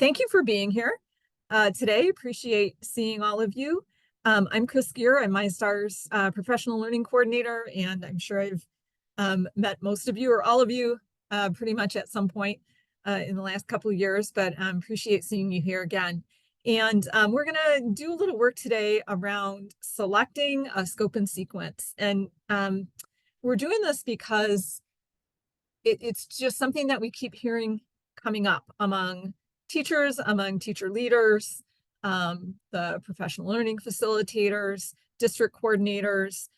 thank you for being here today. Appreciate seeing all of you. I'm Chris Gear. I'm MyStar's professional learning coordinator, and I'm sure I've met most of you or all of you pretty much at some point in the last couple of years, but appreciate seeing you here again. And we're going to do a little work today around selecting a scope and sequence. And we're doing this because it's just something that we keep hearing coming up among teachers, among teacher leaders, the professional learning facilitators, district coordinators,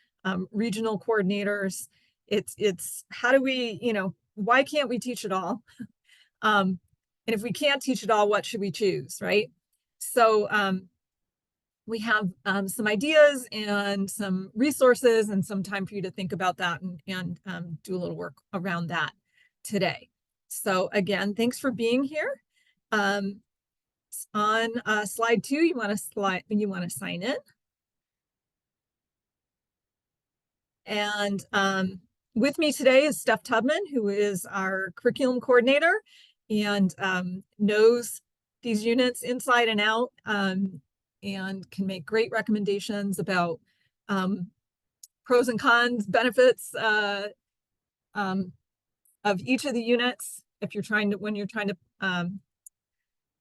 regional coordinators. It's how do we, why can't we teach it all? And if we can't teach it all, what should we choose, right? So we have some ideas and some resources and some time for you to think about that and do a little work around that today. So again, thanks for being here. On slide 2, you want to sign in. And with me today is Steph Tubman, who is our curriculum coordinator and knows these units inside and out. And can make great recommendations about pros and cons, benefits of each of the units if you're when you're trying to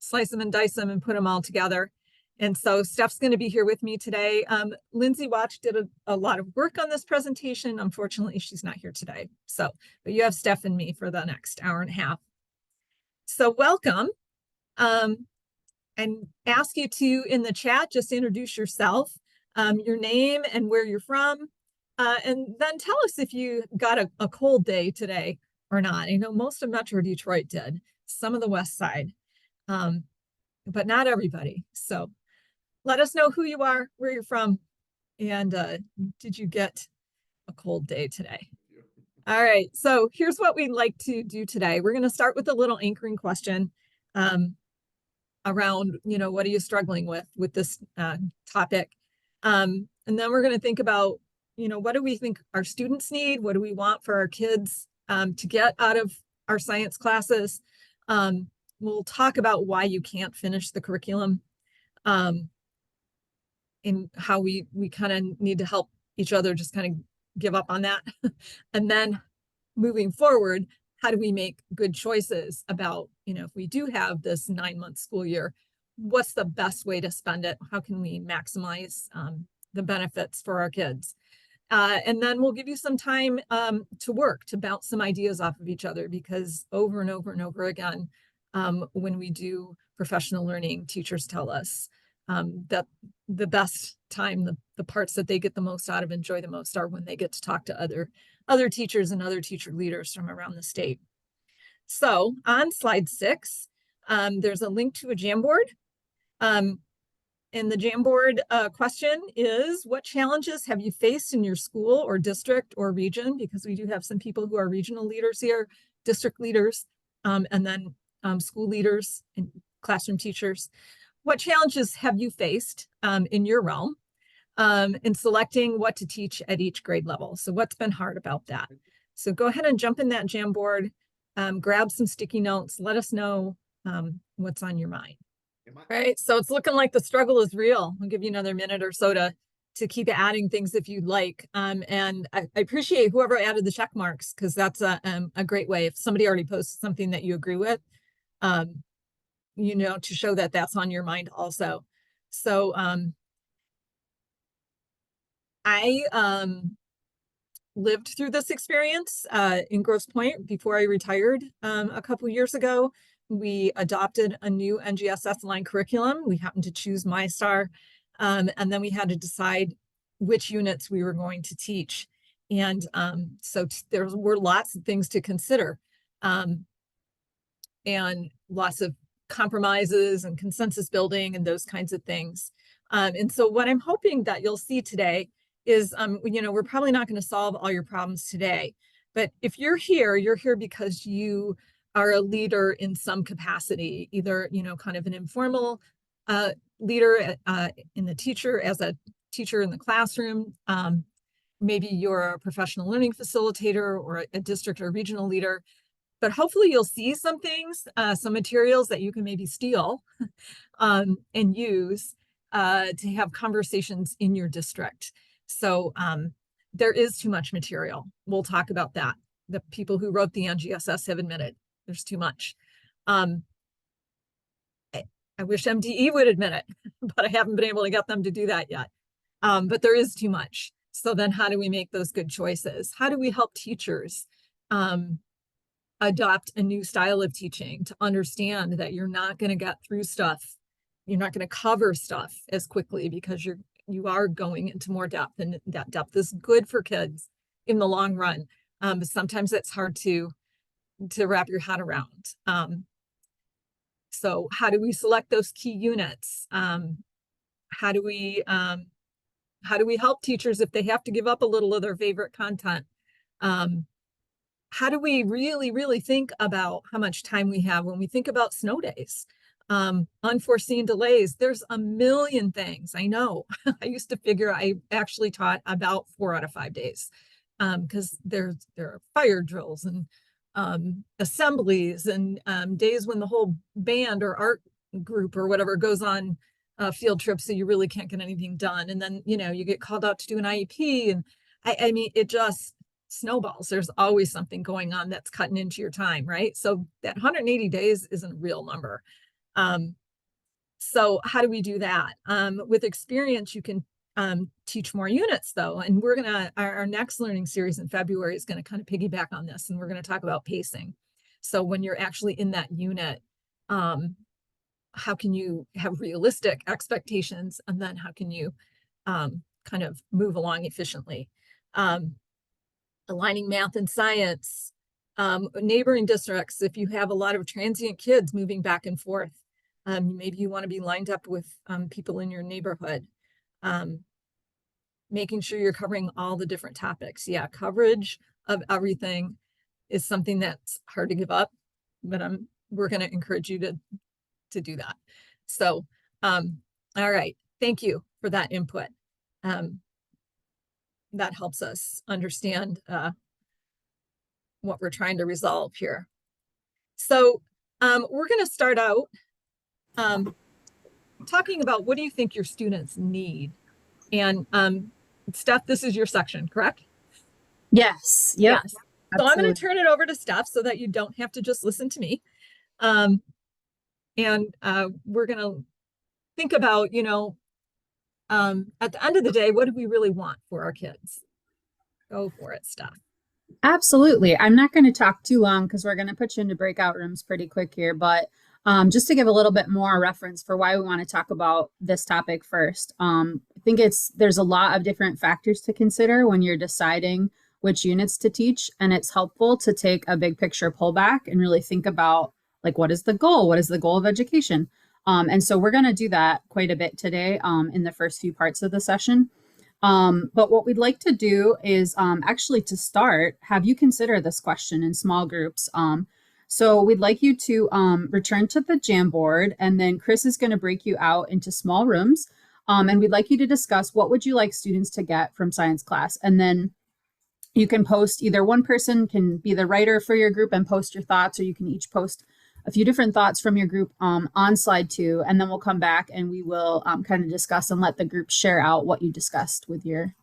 slice them and dice them and put them all together. And so Steph's going to be here with me today. Lindsay Watch did a lot of work on this presentation. Unfortunately, she's not here today. But you have Steph and me for the next hour and a half. So welcome. And ask you to, in the chat, just introduce yourself, your name and where you're from, and then tell us if you got a cold day today or not. I know most of Metro Detroit did, some of the West Side, but not everybody. So let us know who you are, where you're from, and did you get a cold day today? All right, so here's what we'd like to do today. We're going to start with a little anchoring question. Around, what are you struggling with this topic? And then we're going to think about, what do we think our students need? What do we want for our kids to get out of our science classes? We'll talk about why you can't finish the curriculum and how we kind of need to help each other just kind of give up on that. And then moving forward, how do we make good choices about, if we do have this 9-month school year, what's the best way to spend it? How can we maximize the benefits for our kids? And then we'll give you some time to work, to bounce some ideas off of each other, because over and over and over again, when we do professional learning, teachers tell us that the best time, the parts that they get the most out of, enjoy the most, are when they get to talk to other teachers and other teacher leaders from around the state. So on slide 6, there's a link to a Jamboard. And the Jamboard question is, what challenges have you faced in your school or district or region? Because we do have some people who are regional leaders here, district leaders, and then school leaders and classroom teachers. What challenges have you faced in your realm in selecting what to teach at each grade level? So what's been hard about that? So go ahead and jump in that Jamboard, grab some sticky notes, let us know what's on your mind. Right, so it's looking like the struggle is real. I'll give you another minute or so to keep adding things if you'd like. And I appreciate whoever added the check marks, because that's a great way. If somebody already posted something that you agree with, to show that that's on your mind also. So I lived through this experience in Grosse Pointe before I retired a couple years ago. We adopted a new NGSS line curriculum. We happened to choose MyStar, and then we had to decide which units we were going to teach. And so there were lots of things to consider, and lots of compromises and consensus building and those kinds of things. And so what I'm hoping that you'll see today is, we're probably not going to solve all your problems today, but if you're here because you are a leader in some capacity, either, kind of an informal leader in the teacher, as a teacher in the classroom. Maybe you're a professional learning facilitator or a district or regional leader. but hopefully you'll see some things, some materials that you can maybe steal and use to have conversations in your district. So there is too much material. We'll talk about that. The people who wrote the NGSS have admitted there's too much. I wish MDE would admit it, but I haven't been able to get them to do that yet. But there is too much. So then how do we make those good choices? How do we help teachers adopt a new style of teaching to understand that you're not going to get through stuff? You're not going to cover stuff as quickly because you are going into more depth, and that depth is good for kids in the long run. But sometimes it's hard to wrap your head around. So how do we select those key units? How do we help teachers if they have to give up a little of their favorite content? How do we really think about how much time we have when we think about snow days? Unforeseen delays. There's a million things. I know. I used to figure I actually taught about 4 out of 5 days because there are fire drills and assemblies and days when the whole band or art group or whatever goes on field trips, so you really can't get anything done. And then, you get called out to do an IEP, and I mean, it just snowballs. There's always something going on that's cutting into your time, right? So that 180 days isn't a real number. So how do we do that? With experience, you can teach more units though. And we're our next learning series in February is gonna kind of piggyback on this, and we're gonna talk about pacing. So when you're actually in that unit, how can you have realistic expectations, and then how can you kind of move along efficiently? Aligning math and science, neighboring districts, if you have a lot of transient kids moving back and forth, maybe you want to be lined up with people in your neighborhood. Making sure you're covering all the different topics. Yeah, coverage of everything is something that's hard to give up, but we're going to encourage you to do that. So, all right, thank you for that input. That helps us understand what we're trying to resolve here. So we're going to start out talking about what do you think your students need? And Steph, this is your section, correct? Yes. Yep. Yes. So I'm going to turn it over to Steph so that you don't have to just listen to me. And we're going to think about, at the end of the day, what do we really want for our kids? Go for it, Steph. Absolutely. I'm not going to talk too long because we're going to put you into breakout rooms pretty quick here, but just to give a little bit more reference for why we want to talk about this topic first. I think there's a lot of different factors to consider when you're deciding which units to teach, and it's helpful to take a big picture pullback and really think about, like, what is the goal? What is the goal of education? And so we're going to do that quite a bit today in the first few parts of the session. But what we'd like to do is actually to start, have you consider this question in small groups. So we'd like you to return to the Jamboard, and then Chris is going to break you out into small rooms. And we'd like you to discuss what would you like students to get from science class. And then you can post, either one person can be the writer for your group and post your thoughts, or you can each post a few different thoughts from your group on slide 2, and then we'll come back and we will kind of discuss and let the group share out what you discussed with your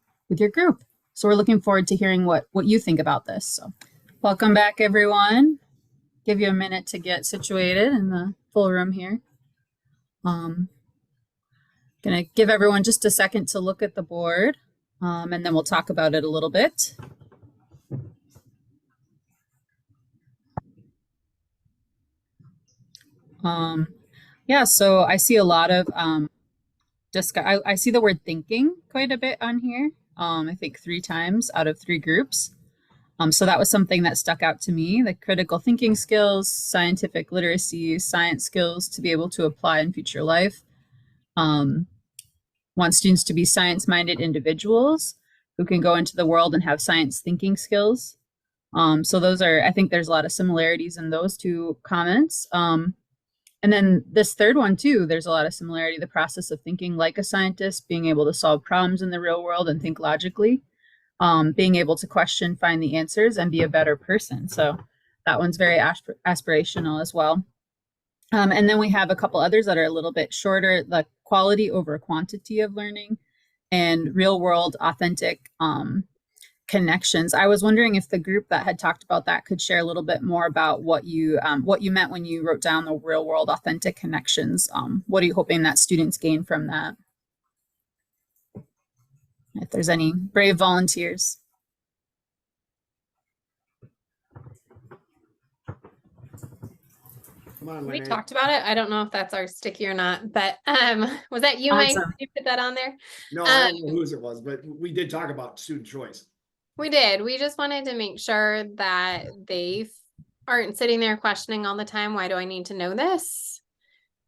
group. So we're looking forward to hearing what you think about this. So welcome back, everyone. Give you a minute to get situated in the full room here. Gonna give everyone just a second to look at the board, and then we'll talk about it a little bit. Yeah, so I see a lot of I see the word thinking quite a bit on here. I think 3 times out of 3 groups. So that was something that stuck out to me: the critical thinking skills, scientific literacy, science skills to be able to apply in future life. Want students to be science-minded individuals who can go into the world and have science thinking skills. So those are, I think there's a lot of similarities in those 2 comments. And then this third one too, there's a lot of similarity: the process of thinking like a scientist, being able to solve problems in the real world and think logically, being able to question, find the answers, and be a better person. So That one's very aspirational as well. And then we have a couple others that are a little bit shorter, the quality over quantity of learning and real world authentic connections. I was wondering if the group that had talked about that could share a little bit more about what you meant when you wrote down the real world authentic connections. What are you hoping that students gain from that? If there's any brave volunteers. Come on, We Lynette. talked about it. I don't know if that's our sticky or not, but was that you, Mike? Awesome. You put that on there? No, I don't know whose it was, but we did talk about student choice. We did. We just wanted to make sure that they aren't sitting there questioning all the time, why do I need to know this?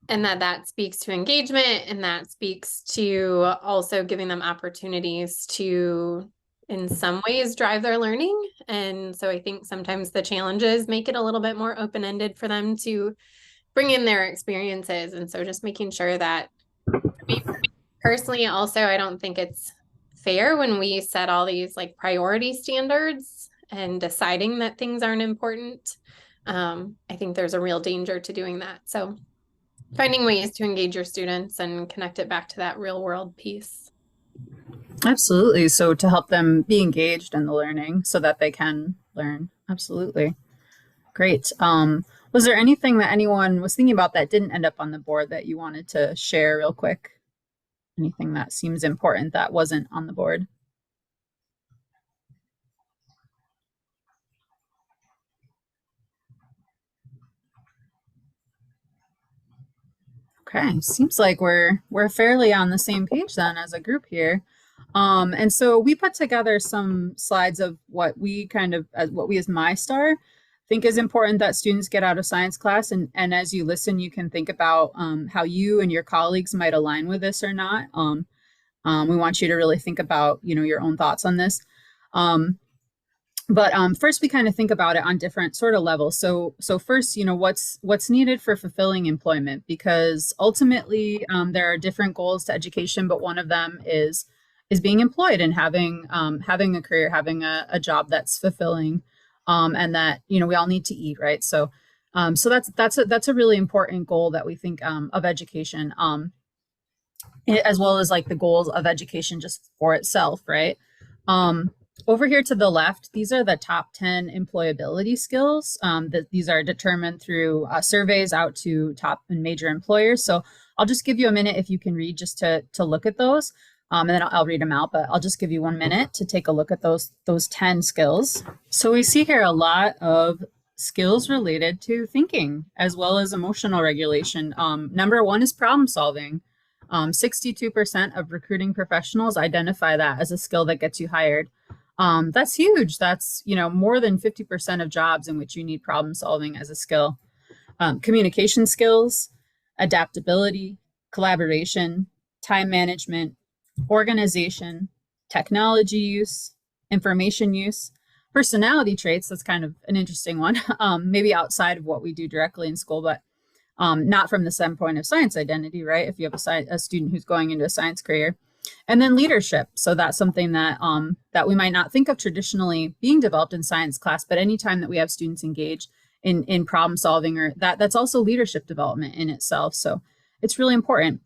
And that speaks to engagement, and that speaks to also giving them opportunities to, in some ways, drive their learning. And so I think sometimes the challenges make it a little bit more open-ended for them to bring in their experiences. And so just making sure that, for me personally, also, I don't think it's fair when we set all these like priority standards and deciding that things aren't important. I think there's a real danger to doing that. So finding ways to engage your students and connect it back to that real world piece. Absolutely. So to help them be engaged in the learning so that they can learn. Absolutely. Great. Was there anything that anyone was thinking about that didn't end up on the board that you wanted to share real quick? Anything that seems important that wasn't on the board? Okay, seems like we're fairly on the same page then as a group here. And so we put together some slides of what we as My Star think is important that students get out of science class. And as you listen, you can think about how you and your colleagues might align with this or not. We want you to really think about, your own thoughts on this. But first, we kind of think about it on different sort of levels. So first, what's needed for fulfilling employment, because ultimately there are different goals to education, but one of them is being employed and having a career, having a job that's fulfilling, and that we all need to eat, right? So that's a really important goal that we think of education, as well as like the goals of education just for itself, right? Over here to the left, these are the top 10 employability skills that these are determined through surveys out to top and major employers. So I'll just give you a minute if you can read just to look at those, and then I'll read them out, but I'll just give you 1 minute to take a look at those 10 skills. So we see here a lot of skills related to thinking as well as emotional regulation. Number 1 is problem solving. 62% of recruiting professionals identify that as a skill that gets you hired. That's huge. That's, more than 50% of jobs in which you need problem solving as a skill. Communication skills, adaptability, collaboration, time management, organization, technology use, information use, personality traits. That's kind of an interesting one, maybe outside of what we do directly in school, but not from the standpoint of science identity, right? If you have a student who's going into a science career. And then leadership. So that's something that that we might not think of traditionally being developed in science class, but anytime that we have students engage in problem solving, or that's also leadership development in itself. So it's really important.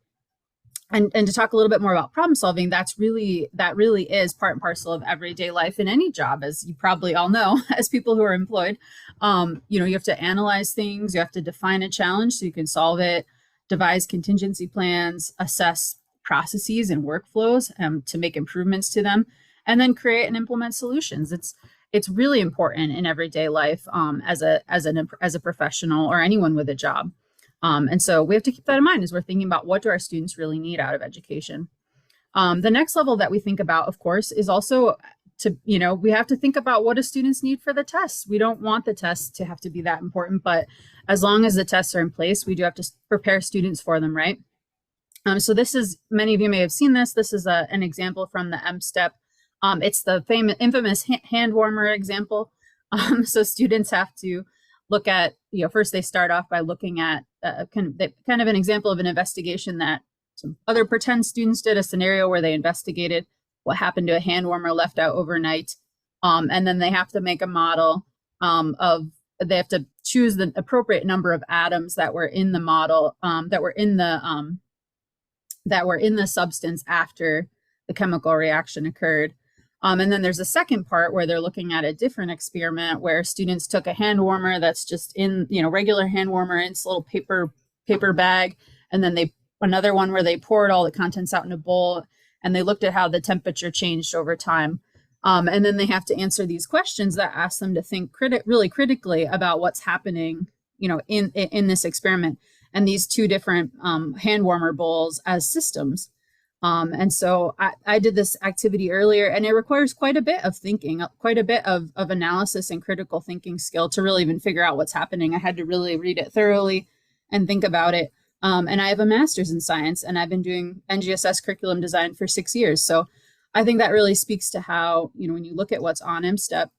And to talk a little bit more about problem solving, that really is part and parcel of everyday life in any job, as you probably all know, as people who are employed. You have to analyze things, you have to define a challenge so you can solve it, devise contingency plans, assess processes and workflows to make improvements to them, and then create and implement solutions. It's really important in everyday life as a professional or anyone with a job. And so we have to keep that in mind as we're thinking about what do our students really need out of education. The next level that we think about, of course, is also we have to think about what do students need for the tests. We don't want the tests to have to be that important, but as long as the tests are in place, we do have to prepare students for them, right? So this is, many of you may have seen this. This is an example from the M-STEP. It's the infamous hand warmer example. So students have to look at, first they start off by looking at kind of an example of an investigation that some other pretend students did, a scenario where they investigated what happened to a hand warmer left out overnight. And then they have to make a model of they have to choose the appropriate number of atoms that were in the model, that were in the substance after the chemical reaction occurred. And then there's a second part where they're looking at a different experiment where students took a hand warmer that's just in, regular hand warmer in this little paper bag. And then another one where they poured all the contents out in a bowl and they looked at how the temperature changed over time. And then they have to answer these questions that ask them to think really critically about what's happening, in this experiment and these two different hand warmer bowls as systems. And so I did this activity earlier, and it requires quite a bit of thinking, quite a bit of analysis and critical thinking skill to really even figure out what's happening. I had to really read it thoroughly and think about it. And I have a master's in science, and I've been doing NGSS curriculum design for 6 years. So I think that really speaks to how, when you look at what's on MSTEP,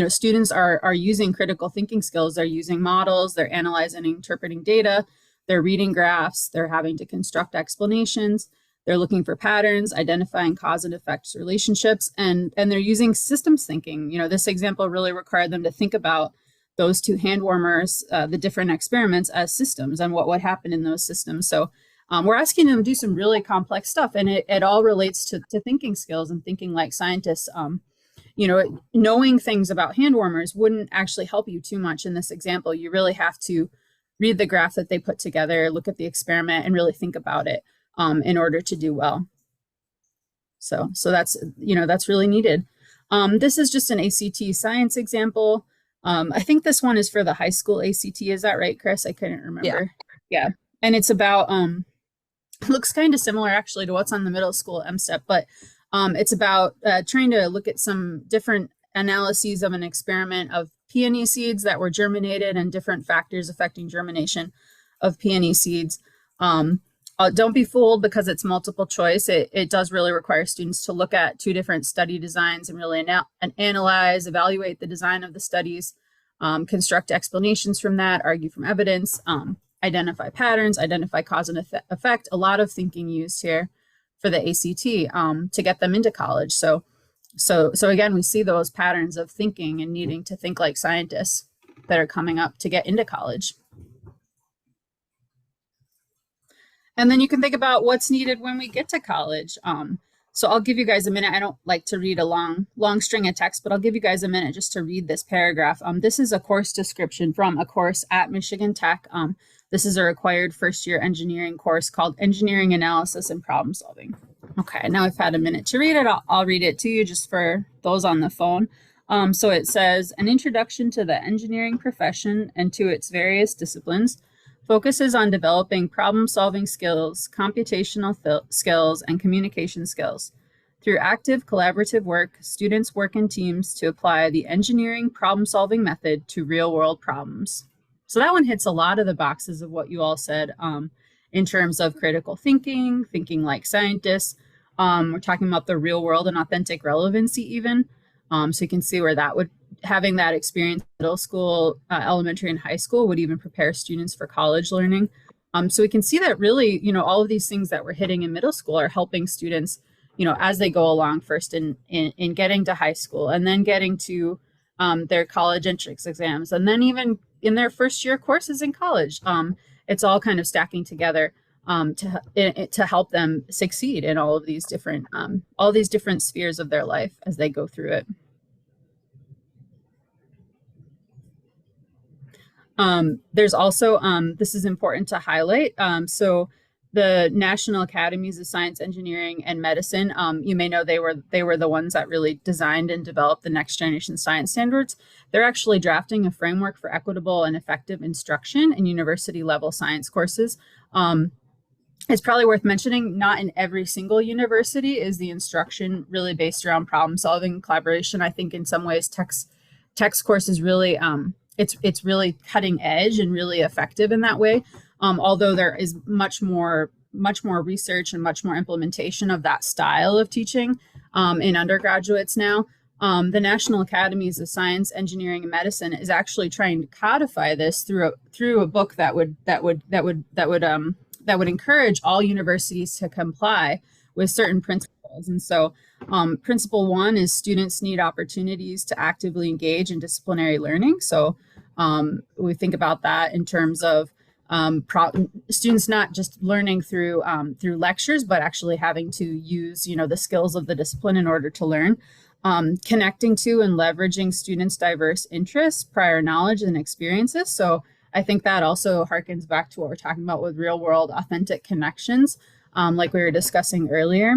students are using critical thinking skills. They're using models, they're analyzing and interpreting data, they're reading graphs, they're having to construct explanations, they're looking for patterns, identifying cause and effects relationships, and they're using systems thinking. This example really required them to think about those two hand warmers, the different experiments as systems and what would happen in those systems. So we're asking them to do some really complex stuff, and it all relates to thinking skills and thinking like scientists. Knowing things about hand warmers wouldn't actually help you too much in this example. You really have to read the graph that they put together, look at the experiment, and really think about it in order to do well. So that's really needed. This is just an ACT science example. I think this one is for the high school ACT. Is that right, Chris? I couldn't remember. Yeah. And it's about, looks kind of similar actually to what's on the middle school MSTEP, but it's about trying to look at some different analyses of an experiment of peony seeds that were germinated and different factors affecting germination of peony seeds. Don't be fooled because it's multiple choice. It does really require students to look at two different study designs and really analyze, evaluate the design of the studies, construct explanations from that, argue from evidence, identify patterns, identify cause and effect. A lot of thinking used here for the ACT to get them into college. So again, we see those patterns of thinking and needing to think like scientists that are coming up to get into college. And then you can think about what's needed when we get to college. So I'll give you guys a minute. I don't like to read a long string of text, but I'll give you guys a minute just to read this paragraph. This is a course description from a course at Michigan Tech. This is a required first-year engineering course called Engineering Analysis and Problem Solving. Okay, now I've had a minute to read it. I'll read it to you just for those on the phone. So it says, an introduction to the engineering profession and to its various disciplines focuses on developing problem-solving skills, computational skills, and communication skills. Through active collaborative work, students work in teams to apply the engineering problem-solving method to real-world problems. So that one hits a lot of the boxes of what you all said in terms of critical thinking, thinking like scientists. We're talking about the real world and authentic relevancy even. So you can see where that would, having that experience in middle school, elementary and high school would even prepare students for college learning. So we can see that really, all of these things that we're hitting in middle school are helping students, as they go along first in getting to high school and then getting to their college entrance exams, and then even in their first year courses in college. It's all kind of stacking together to help them succeed in all these different spheres of their life as they go through it. There's also, this is important to highlight. So the National Academies of Science, Engineering, and Medicine, you may know they were the ones that really designed and developed the next generation science standards. They're actually drafting a framework for equitable and effective instruction in university level science courses. It's probably worth mentioning, not in every single university is the instruction really based around problem solving and collaboration. I think in some ways tech's course is really, it's really cutting edge and really effective in that way. Although there is much more research and much more implementation of that style of teaching in undergraduates now. The National Academies of Science, Engineering, and Medicine is actually trying to codify this through a book that would encourage all universities to comply with certain principles. And so principle one is students need opportunities to actively engage in disciplinary learning. So we think about that in terms of students not just learning through lectures, but actually having to use, the skills of the discipline in order to learn. Connecting to and leveraging students' diverse interests, prior knowledge, and experiences. So I think that also harkens back to what we're talking about with real world authentic connections, like we were discussing earlier.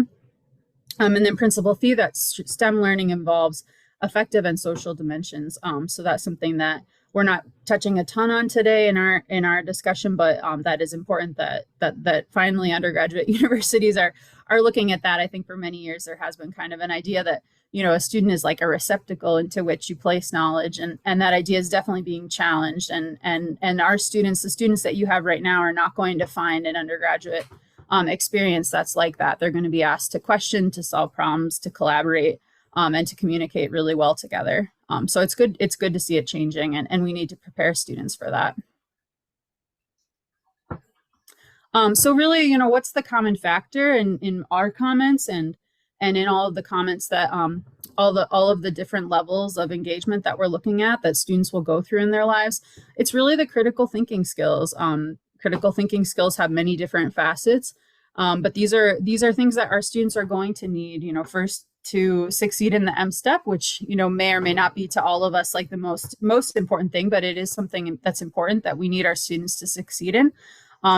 And then principle C, that STEM learning involves affective and social dimensions. So that's something that we're not touching a ton on today in our discussion, but that is important that finally undergraduate universities are looking at that. I think for many years there has been kind of an idea that a student is like a receptacle into which you place knowledge, and that idea is definitely being challenged. And our students, the students that you have right now, are not going to find an undergraduate experience that's like that. They're going to be asked to question, to solve problems, to collaborate, and to communicate really well together. So it's good to see it changing, and we need to prepare students for that. So really, what's the common factor in our comments and in all of the comments that all of the different levels of engagement that we're looking at that students will go through in their lives? It's really the critical thinking skills. Critical thinking skills have many different facets, but these are things that our students are going to need. First, to succeed in the M step, which may or may not be to all of us like the most important thing, but it is something that's important that we need our students to succeed in.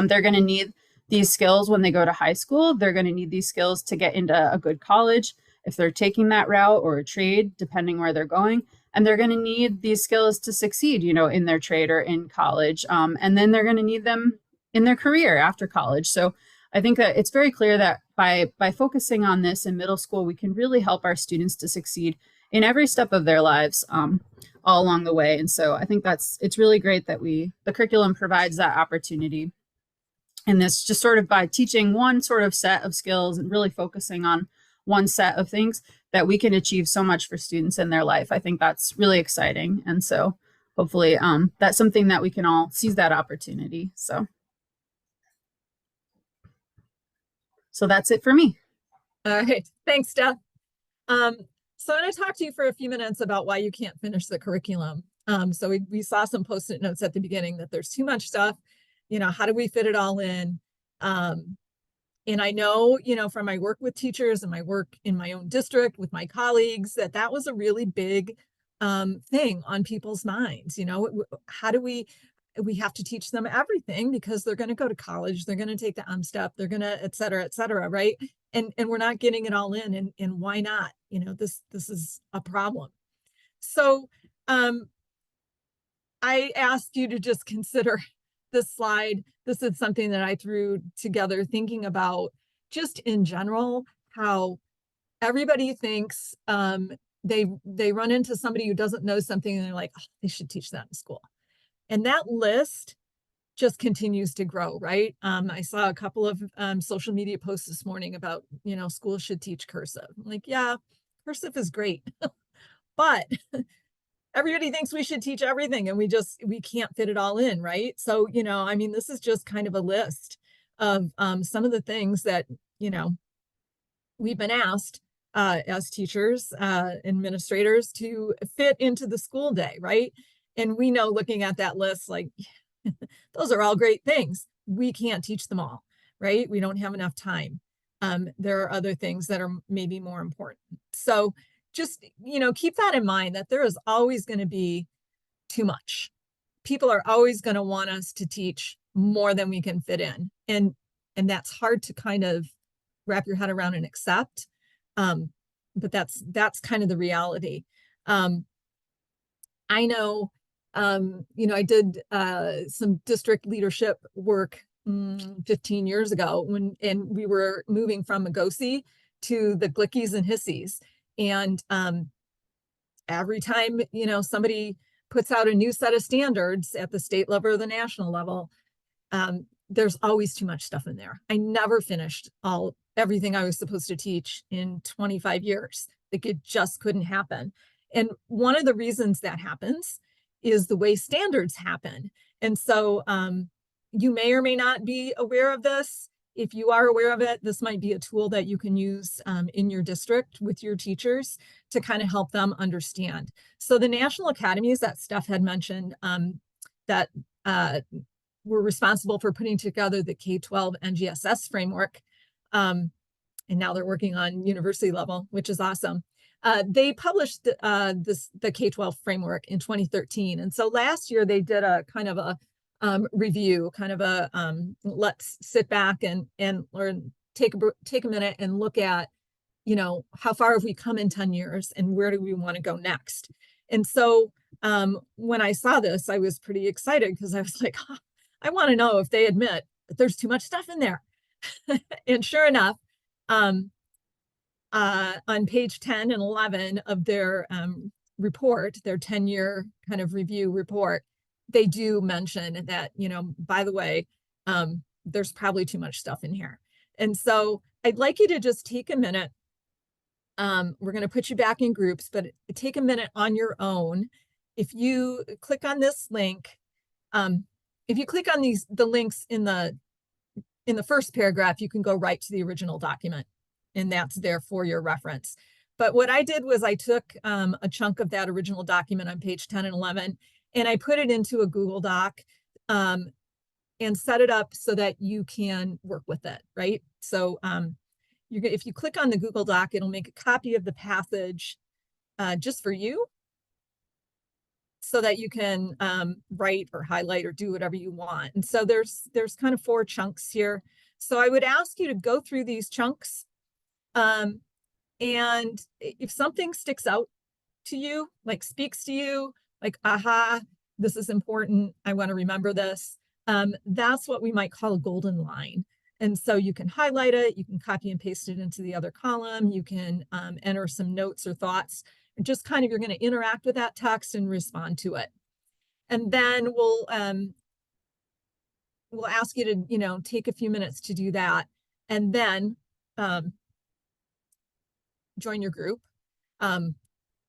They're going to need these skills when they go to high school. They're going to need these skills to get into a good college if they're taking that route, or a trade, depending where they're going. And they're going to need these skills to succeed, in their trade or in college. And then they're going to need them in their career after college. So I think that it's very clear that by focusing on this in middle school, we can really help our students to succeed in every step of their lives, all along the way. And so I think it's really great that the curriculum provides that opportunity. And this just sort of by teaching one sort of set of skills and really focusing on one set of things, that we can achieve so much for students in their life. I think that's really exciting. And so hopefully that's something that we can all seize that opportunity. So that's it for me. All right, thanks, Steph. So I'm going to talk to you for a few minutes about why you can't finish the curriculum. So we saw some Post-it notes at the beginning that there's too much stuff. How do we fit it all in? And I know, from my work with teachers and my work in my own district with my colleagues, that was a really big thing on people's minds. How do we have to teach them everything because they're going to go to college, they're going to take the step, they're going to, et cetera, right? And we're not getting it all in, and why not? This is a problem. So I asked you to just consider this slide. This is something that I threw together thinking about just in general, how everybody thinks they run into somebody who doesn't know something and they're like, oh, they should teach that in school. And that list just continues to grow, right? I saw a couple of social media posts this morning about, schools should teach cursive. I'm like, yeah, cursive is great, but everybody thinks we should teach everything, and we can't fit it all in, right? So, this is just kind of a list of some of the things that, we've been asked as teachers, administrators to fit into the school day, right? And we know, looking at that list, like, those are all great things. We can't teach them all, right? We don't have enough time. There are other things that are maybe more important. So just, keep that in mind, that there is always going to be too much. People are always going to want us to teach more than we can fit in. And that's hard to kind of wrap your head around and accept. But that's kind of the reality. I know, I did some district leadership work 15 years ago and we were moving from Agosi to the Glickies and Hissies. And every time, somebody puts out a new set of standards at the state level or the national level, there's always too much stuff in there. I never finished everything I was supposed to teach in 25 years. Like, it just couldn't happen. And one of the reasons that happens is the way standards happen. And so you may or may not be aware of this. if you are aware of it, this might be a tool that you can use in your district with your teachers to kind of help them understand. So the national academies that Steph had mentioned that were responsible for putting together the K-12 NGSS framework, and now they're working on university level, which is awesome. They published the K-12 framework in 2013. And so last year they did a kind of a review, kind of a let's sit back and learn, take a minute and look at, you know, how far have we come in 10 years and where do we want to go next? And so when I saw this, I was pretty excited because I was like, huh, I want to know if they admit that there's too much stuff in there. And sure enough, on page 10 and 11 of their report, their 10-year kind of review report, they do mention that, you know, by the way, there's probably too much stuff in here. And so I'd like you to just take a minute. We're going to put you back in groups, but take a minute on your own. If you click on this link, if you click on the links in the first paragraph, you can go right to the original document, and that's there for your reference. But what I did was I took a chunk of that original document on page 10 and 11, and I put it into a Google Doc and set it up so that you can work with it, right? So if you click on the Google Doc, it'll make a copy of the passage just for you so that you can write or highlight or do whatever you want. And so there's kind of 4 chunks here. So I would ask you to go through these chunks. And if something sticks out to you, like speaks to you, like, aha, this is important, I want to remember this, that's what we might call a golden line. And so you can highlight it, you can copy and paste it into the other column, you can enter some notes or thoughts, and just kind of, you're going to interact with that text and respond to it. And then we'll ask you to, you know, take a few minutes to do that, and then join your group,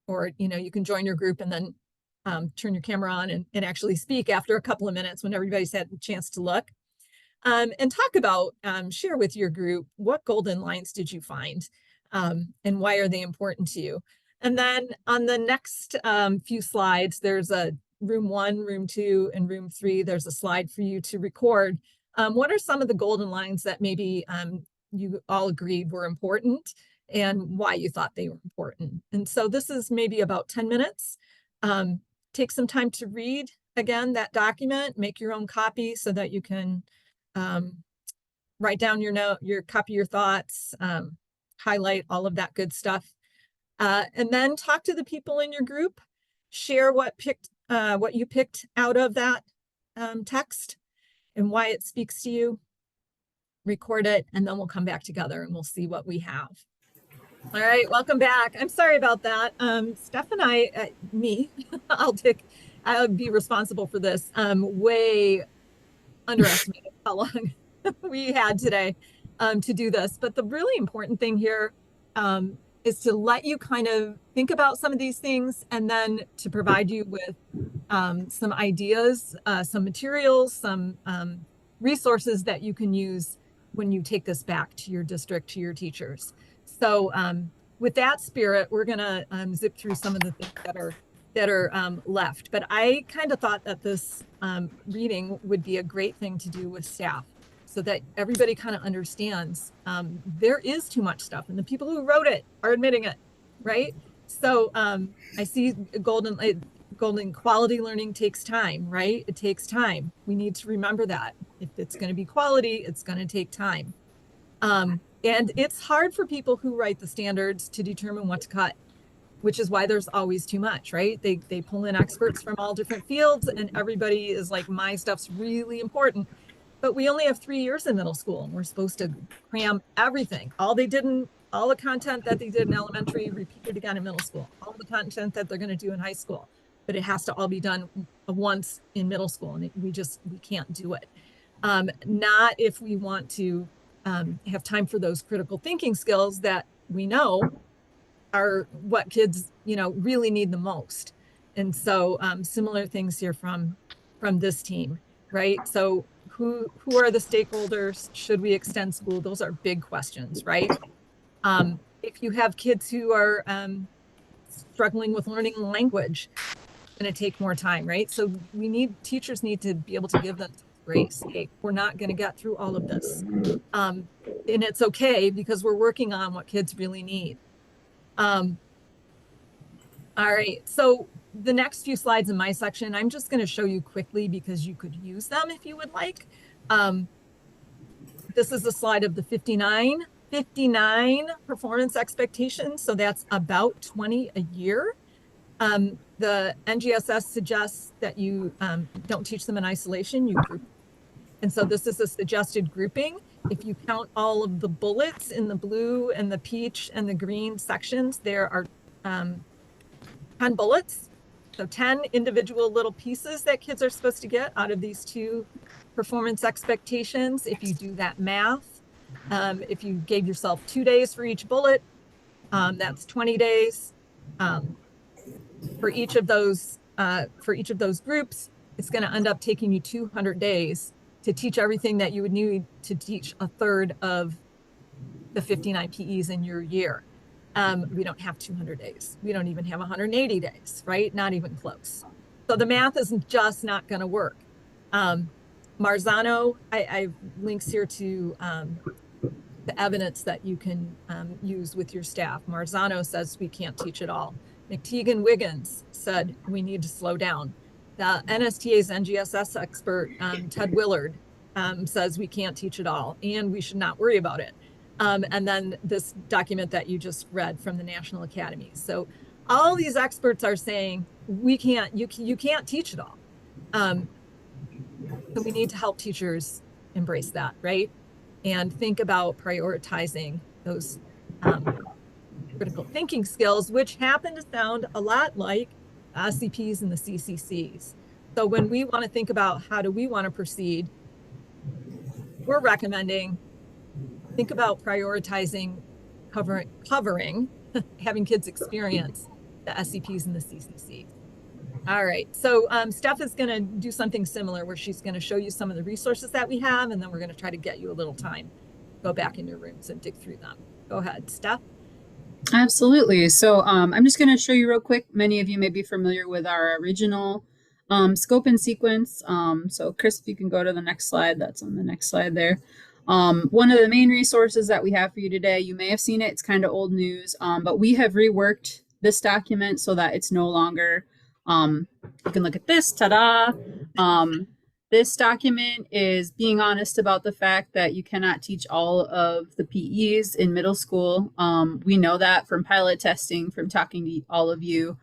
or, you know, you can join your group and then turn your camera on and actually speak after a couple of minutes when everybody's had a chance to look. And talk about, share with your group, what golden lines did you find, and why are they important to you? And then on the next few slides, there's a room 1, room 2, and room 3. There's a slide for you to record. What are some of the golden lines that maybe you all agreed were important and why you thought they were important? And so this is maybe about 10 minutes. Take some time to read, again, that document, make your own copy so that you can write down your copy, your thoughts, highlight all of that good stuff. And then talk to the people in your group, share what you picked out of that text and why it speaks to you, record it, and then we'll come back together and we'll see what we have. All right, welcome back. I'm sorry about that. Steph and I'll be responsible for this. Way underestimated how long we had today to do this. But the really important thing here is to let you kind of think about some of these things and then to provide you with some ideas, some materials, some resources that you can use when you take this back to your district, to your teachers. So with that spirit, we're going to zip through some of the things that are left. But I kind of thought that this reading would be a great thing to do with staff so that everybody kind of understands there is too much stuff and the people who wrote it are admitting it, right? So I see golden quality learning takes time, right? It takes time. We need to remember that. If it's going to be quality, it's going to take time. And it's hard for people who write the standards to determine what to cut, which is why there's always too much, right? They pull in experts from all different fields and everybody is like, my stuff's really important. But we only have 3 years in middle school and we're supposed to cram everything. All the content that they did in elementary, repeated again in middle school, all the content that they're going to do in high school, but it has to all be done once in middle school. And we can't do it. Not if we want to have time for those critical thinking skills that we know are what kids, really need the most. And so similar things here from this team, right? So who are the stakeholders? Should we extend school? Those are big questions, right? If you have kids who are struggling with learning language, it's going to take more time, right? So teachers need to be able to give them grace. Hey, we're not going to get through all of this. And it's okay because we're working on what kids really need. All right, so the next few slides in my section, I'm just going to show you quickly because you could use them if you would like. This is a slide of the 59 performance expectations. So that's about 20 a year. The NGSS suggests that you don't teach them in isolation, you group. And so this is a suggested grouping. If you count all of the bullets in the blue and the peach and the green sections, there are 10 bullets. So 10 individual little pieces that kids are supposed to get out of these 2 performance expectations. If you do that math, if you gave yourself 2 days for each bullet, that's 20 days. For each of those groups, it's going to end up taking you 200 days to teach everything that you would need to teach a third of the 59 PEs in your year. We don't have 200 days. We don't even have 180 days, right? Not even close. So the math is just not going to work. Marzano, I have links here to the evidence that you can use with your staff. Marzano says we can't teach it all. McTeague and Wiggins said we need to slow down. The NSTA's NGSS expert, Ted Willard, says we can't teach it all and we should not worry about it. And then this document that you just read from the National Academy. So all these experts are saying you can't teach it all. So we need to help teachers embrace that, right? And think about prioritizing those critical thinking skills, which happen to sound a lot like SCPs and the CCCs. So when we want to think about how do we want to proceed, we're recommending think about prioritizing covering having kids experience the SCPs and the CCCs. All right, so Steph is going to do something similar where she's going to show you some of the resources that we have, and then we're going to try to get you a little time. Go back in your rooms and dig through them. Go ahead, Steph. Absolutely. So I'm just going to show you real quick. Many of you may be familiar with our original scope and sequence. So Chris, if you can go to the next slide, that's on the next slide there. One of the main resources that we have for you today, you may have seen it, it's kind of old news, but we have reworked this document so that it's no longer, you can look at this, ta-da. This document is being honest about the fact that you cannot teach all of the PEs in middle school. We know that from pilot testing, from talking to all of you.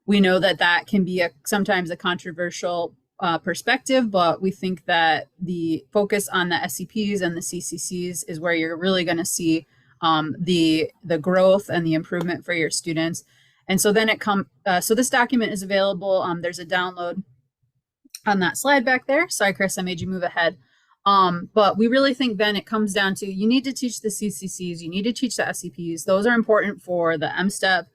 We know that that can be sometimes a controversial perspective, but we think that the focus on the SCPs and the CCCs is where you're really going to see the growth and the improvement for your students. And so then so this document is available. There's a download on that slide back there. Sorry, Chris, I made you move ahead. But we really think then it comes down to you need to teach the CCCs, you need to teach the SCPs. Those are important for the M-STEP,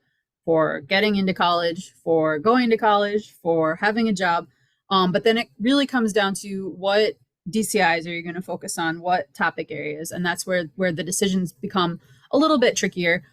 for getting into college, for going to college, for having a job. But then it really comes down to what DCIs are you going to focus on, what topic areas, and that's where the decisions become a little bit trickier.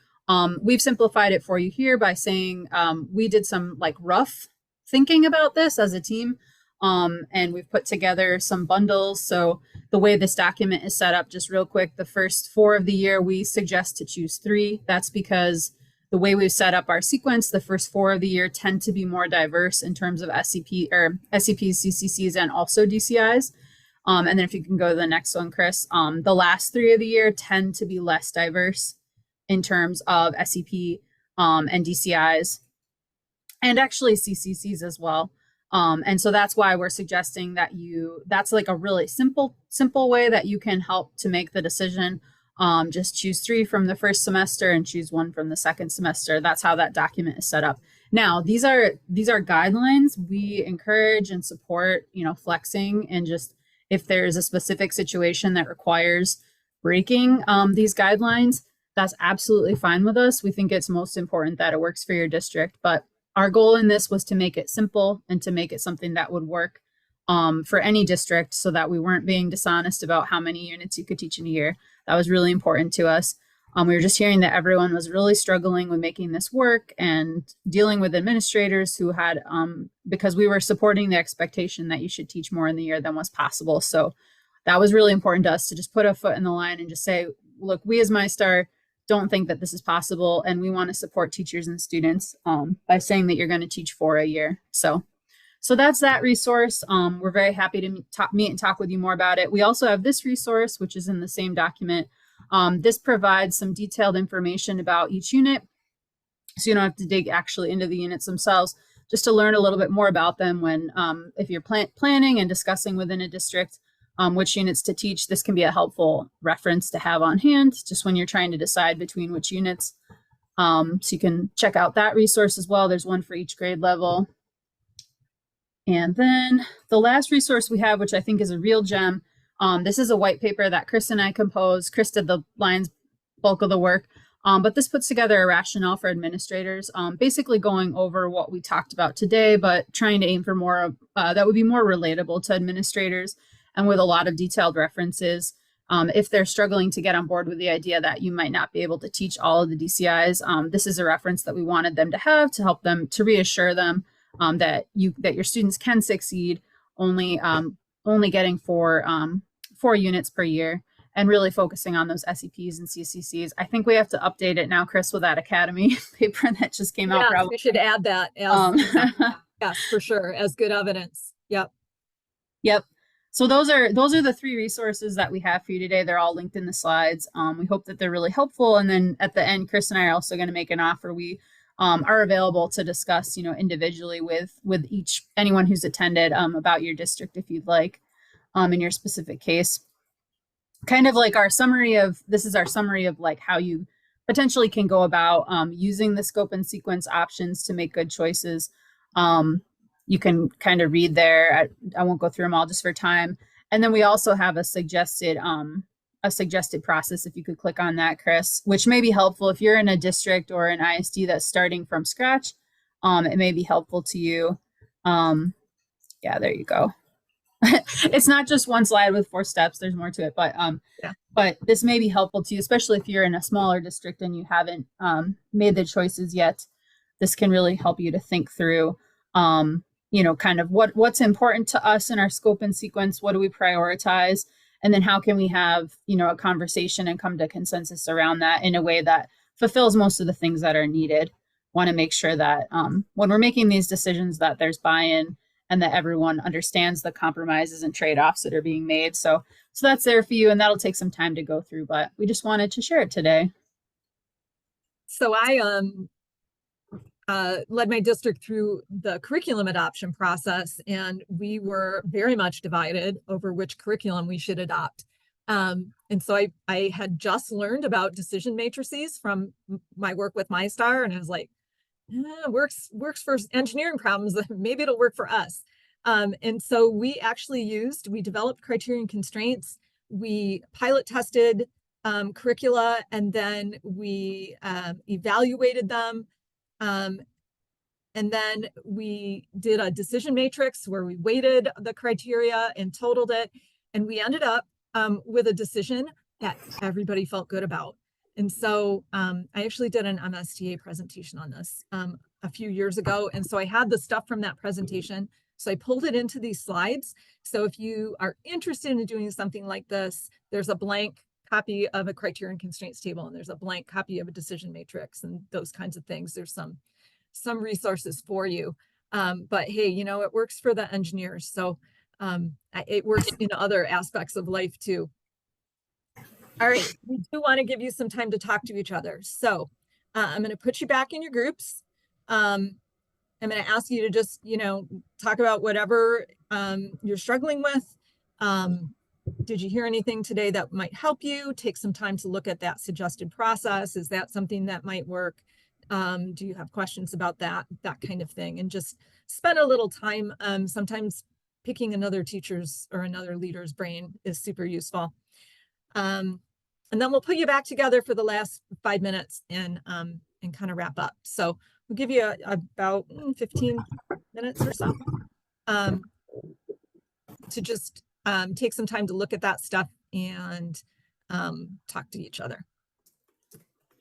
We've simplified it for you here by saying we did some like rough thinking about this as a team, and we've put together some bundles. So the way this document is set up, just real quick, the first 4 of the year, we suggest to choose 3. That's because the way we've set up our sequence, the first 4 of the year tend to be more diverse in terms of SCPs, CCCs, and also DCIs. And then if you can go to the next one, Chris, the last 3 of the year tend to be less diverse in terms of SCP and DCIs, and actually CCCs as well. And so that's why we're suggesting that that's like a really simple way that you can help to make the decision. Just choose 3 from the first semester and choose 1 from the second semester. That's how that document is set up. Now, these are guidelines. We encourage and support, flexing, and just if there's a specific situation that requires breaking these guidelines, that's absolutely fine with us. We think it's most important that it works for your district, but our goal in this was to make it simple and to make it something that would work for any district so that we weren't being dishonest about how many units you could teach in a year. That was really important to us. We were just hearing that everyone was really struggling with making this work and dealing with administrators who had, because we were supporting the expectation that you should teach more in the year than was possible. So that was really important to us to just put a foot in the line and just say, look, we as MyStar don't think that this is possible, and we want to support teachers and students by saying that you're going to teach 4 a year. So that's that resource. We're very happy to meet and talk with you more about it. We also have this resource, which is in the same document. This provides some detailed information about each unit, so you don't have to dig actually into the units themselves, just to learn a little bit more about them when, if you're planning and discussing within a district which units to teach. This can be a helpful reference to have on hand, just when you're trying to decide between which units. So you can check out that resource as well. There's one for each grade level. And then the last resource we have, which I think is a real gem, this is a white paper that Chris and I composed. Chris did the lion's bulk of the work, but this puts together a rationale for administrators, basically going over what we talked about today, but trying to aim for more that would be more relatable to administrators and with a lot of detailed references. If they're struggling to get on board with the idea that you might not be able to teach all of the DCIs, this is a reference that we wanted them to have to help them, to reassure them that your students can succeed, only getting 4 units per year, and really focusing on those SEPs and CCCs. I think we have to update it now, Chris, with that Academy paper that just came out. Yeah, we should add that as, yes, for sure, as good evidence. Yep. Yep. So those are the 3 resources that we have for you today. They're all linked in the slides. We hope that they're really helpful. And then at the end, Chris and I are also going to make an offer. We are available to discuss, individually with anyone who's attended about your district if you'd like, in your specific case. Kind of like this is our summary of like how you potentially can go about using the scope and sequence options to make good choices. You can kind of read there. I won't go through them all just for time. And then we also have a suggested process, if you could click on that, Chris, which may be helpful if you're in a district or an ISD that's starting from scratch. It may be helpful to you. Yeah, there you go. It's not just one slide with 4 steps. There's more to it, but but this may be helpful to you, especially if you're in a smaller district and you haven't made the choices yet. This can really help you to think through, kind of what's important to us in our scope and sequence. What do we prioritize? And then how can we have, a conversation and come to consensus around that in a way that fulfills most of the things that are needed. Want to make sure that when we're making these decisions that there's buy-in and that everyone understands the compromises and trade-offs that are being made. So that's there for you, and that'll take some time to go through, but we just wanted to share it today. So I led my district through the curriculum adoption process, and we were very much divided over which curriculum we should adopt. And so I had just learned about decision matrices from my work with MyStar, and I was like, works for engineering problems, maybe it'll work for us. And so we developed criterion constraints, we pilot tested curricula, and then we evaluated them. And then we did a decision matrix where we weighted the criteria and totaled it. And we ended up with a decision that everybody felt good about. And so I actually did an MSTA presentation on this a few years ago. And so I had the stuff from that presentation. So I pulled it into these slides. So if you are interested in doing something like this, there's a blank copy of a criterion constraints table, and there's a blank copy of a decision matrix and those kinds of things. There's some resources for you. But hey, it works for the engineers. So it works in other aspects of life too. All right, we do want to give you some time to talk to each other. So I'm going to put you back in your groups. I'm going to ask you to just, talk about whatever you're struggling with. Did you hear anything today that might help you? Take some time to look at that suggested process. Is that something that might work? Do you have questions about that kind of thing? And just spend a little time. Sometimes picking another teacher's or another leader's brain is super useful. And then we'll put you back together for the last 5 minutes and kind of wrap up. So we'll give you about 15 minutes or so. to just take some time to look at that stuff and talk to each other.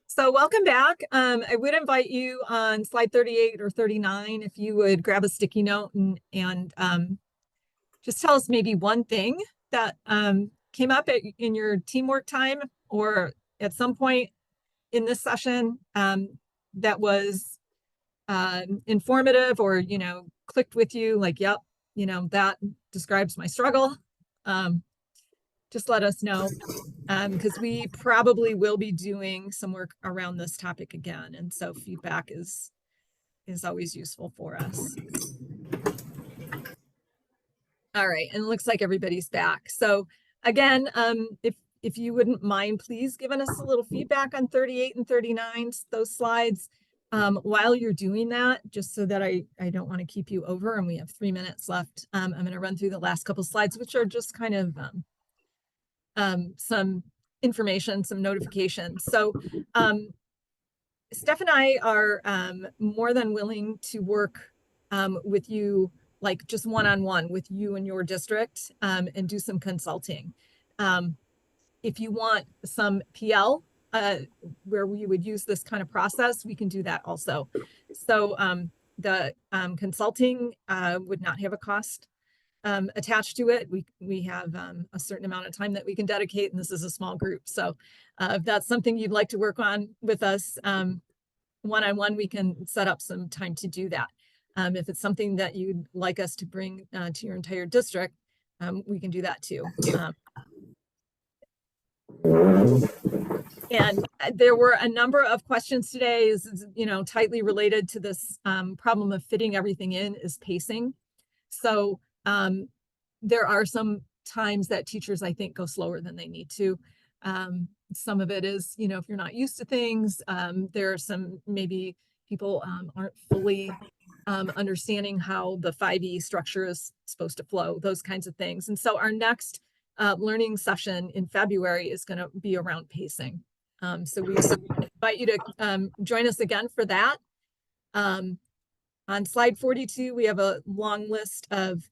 So welcome back. I would invite you on slide 38 or 39, if you would grab a sticky note and just tell us maybe one thing that came up in your teamwork time or at some point in this session that was informative or, you know, clicked with you like, yep, you know, that describes my struggle. Just let us know, because we probably will be doing some work around this topic again. And so feedback is always useful for us. All right, and it looks like everybody's back. So again, if you wouldn't mind, please giving us a little feedback on 38 and 39, those slides, while you're doing that, just so that I don't want to keep you over, and we have 3 minutes left. I'm going to run through the last couple slides, which are just kind of some information, some notifications. So Steph and I are more than willing to work with you, like just one-on-one with you and your district, and do some consulting. If you want some PL where we would use this kind of process, we can do that also. So the consulting would not have a cost attached to it. We have a certain amount of time that we can dedicate, and this is a small group. So if that's something you'd like to work on with us one-on-one, we can set up some time to do that. If it's something that you'd like us to bring to your entire district, we can do that too. And there were a number of questions today, is, you know, tightly related to this problem of fitting everything in is pacing. So there are some times that teachers, I think, go slower than they need to. Some of it is, you know, if you're not used to things, there are some, maybe people aren't fully understanding how the 5E structure is supposed to flow, those kinds of things. And so our next learning session in February is going to be around pacing. So we invite you to join us again for that. On slide 42, we have a long list of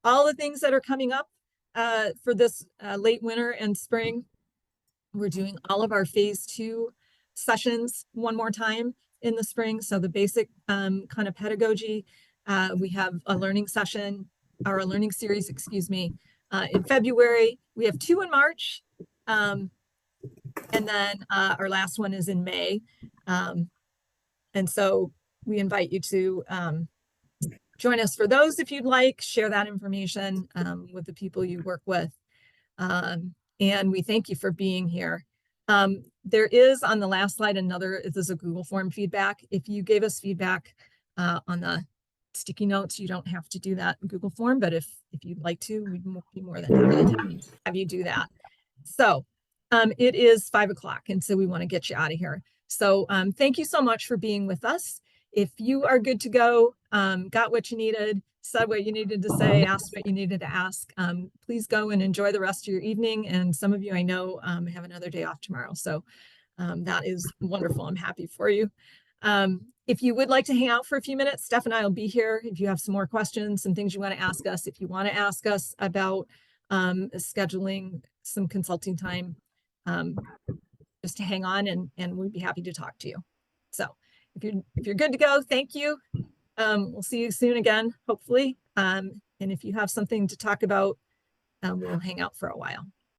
all the things that are coming up for this late winter and spring. We're doing all of our phase 2 sessions one more time in the spring. So the basic kind of pedagogy, we have a learning session, or a learning series, excuse me, in February. We have 2 in March. And then our last one is in May. And so we invite you to join us for those if you'd like, share that information with the people you work with. And we thank you for being here. There is on the last slide another, this is a Google form feedback. If you gave us feedback on the sticky notes, you don't have to do that in Google form, but if you'd like to, we'd be more than happy to have you do that. So it is 5 o'clock, and so we want to get you out of here. So thank you so much for being with us. If you are good to go, got what you needed, said what you needed to say, asked what you needed to ask, please go and enjoy the rest of your evening. And some of you I know have another day off tomorrow. So that is wonderful. I'm happy for you. If you would like to hang out for a few minutes, Steph and I will be here. If you have some more questions, some things you want to ask us, if you want to ask us about scheduling some consulting time, just to hang on and we'd be happy to talk to you. So if you're good to go, thank you. We'll see you soon again, hopefully. And if you have something to talk about, we'll hang out for a while.